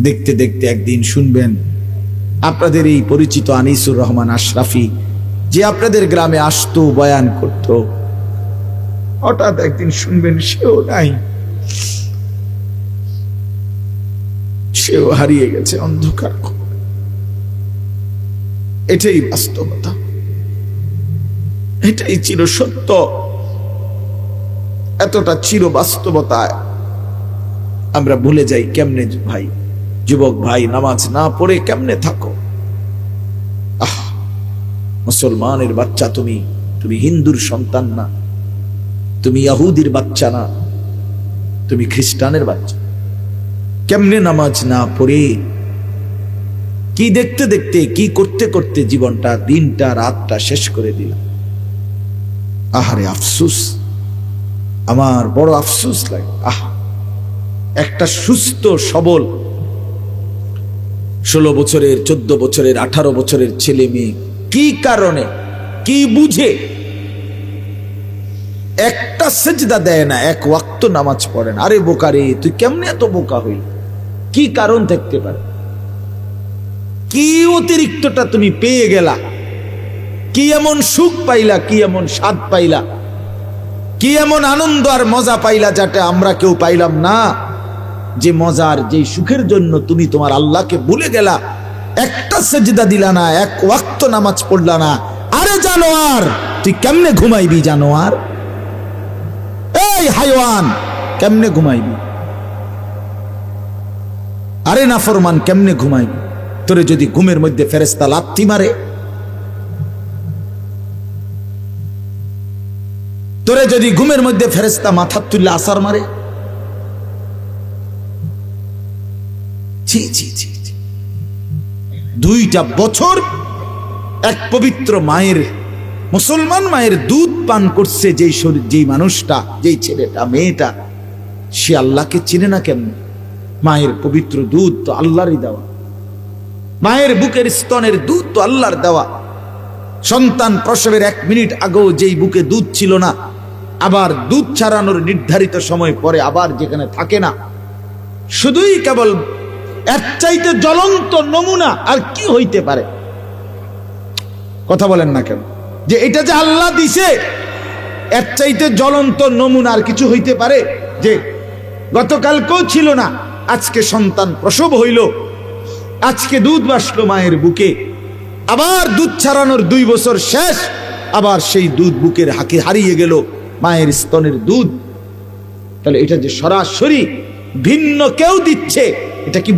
দেখতে দেখতে একদিন শুনবেন আপনাদের এই পরিচিত আনিসুর রহমান আশরাফি, যে আপনাদের গ্রামে আসতো, বয়ান করত, হঠাৎ একদিন শুনবেন সেও নাই, সেও হারিয়ে গেছে অন্ধকার। এটাই বাস্তবতা, এটাই চির সত্য। এতটা চির বাস্তবতায় আমরা ভুলে যাই কেমনে। ভাই, যুবক ভাই, নামাজ না পড়ে কেমনে থাকো? মুসলমানের বাচ্চা তুমি, তুমি হিন্দুর সন্তান না, তুমি ইহুদির বাচ্চা না, তুমি খ্রিস্টানের বাচ্চা। কেমনে নামাজ না পড়ে, কি দেখতে দেখতে, কি করতে করতে জীবনটা, দিনটা, রাতটা শেষ করে দিলাম। আহারে আফসুস, আমার বড় আফসুস লাগে। একটা সুস্থ সবল 16 বছরের, 14 বছরের, 18 বছরের ছেলে মেয়ে কি কারণে, কি বুঝে একটা সেজদা দেয় না, এক ওয়াক্ত নামাজ পড়ে না? আরে বোকারে, তুই কেমনে এত বোকা হইল? কি কারণ থাকতে পারে? কি অতিরিক্তটা তুমি পেয়ে গেলা? কি এমন সুখ পাইলা, কি এমন স্বাদ পাইলা, কি এমন আনন্দ আর মজা পাইলা যেটা আমরা কেউ পাইলাম না? যে মজার, যে সুখের জন্য তুমি তোমার আল্লাহকে ভুলে গেলা, একটা সেজদা দিলা না, এক ওয়াক্ত নামাজ পড়লা না। আরে জানোয়ার, তুই কেমনে ঘুমাইবি? জানোয়ার, এই হাইওয়ান, কেমনে ঘুমাইবি? আরে নাফরমান, কেমনে ঘুমাইবি? তোরে যদি ঘুমের মধ্যে ফেরেশতা লাথি মারে, তোরে যদি ঘুমের মধ্যে ফেরেশতা মাথা তুলে আসার মারে, জি জি জি, 2টা বছর এক পবিত্র মায়ের, মুসলমান মায়ের দুধ পান করছে যেই শরীর, যেই মানুষটা, যেই ছেলেটা, মেয়েটা, সে আল্লাহকে চিনে না কেমন? মায়ের পবিত্র দুধ তো আল্লাহরই দেওয়া, মায়ের বুকের স্তনের দুধ তো আল্লাহর দেওয়া। সন্তান প্রসবের 1 মিনিট আগেও যেই বুকে দুধ ছিল না, আবার দুধ ছাড়ানোর নির্ধারিত সময় পরে আবার যেখানে থাকে না, শুধুই কেবল এর চাইতে জ্বলন্ত নমুনা আর কি হইতে পারে? কথা বলেন না কেন? যে এটা যে আল্লাহ দিছে, এর চাইতে জ্বলন্ত নমুনা আর কিছু হইতে পারে? যে গতকালকেও ছিল না, আজকে সন্তান প্রসব হইল, আজকে দুধ বাসলো মায়ের বুকে, আবার দুধ ছাড়ানোর 2 বছর শেষ, আবার সেই দুধ বুকের হারিয়ে গেল, মায়ের স্তনের দুধ। তাহলে এটা যে সরাসরি ভিন্ন কেউ দিচ্ছে, এটা কি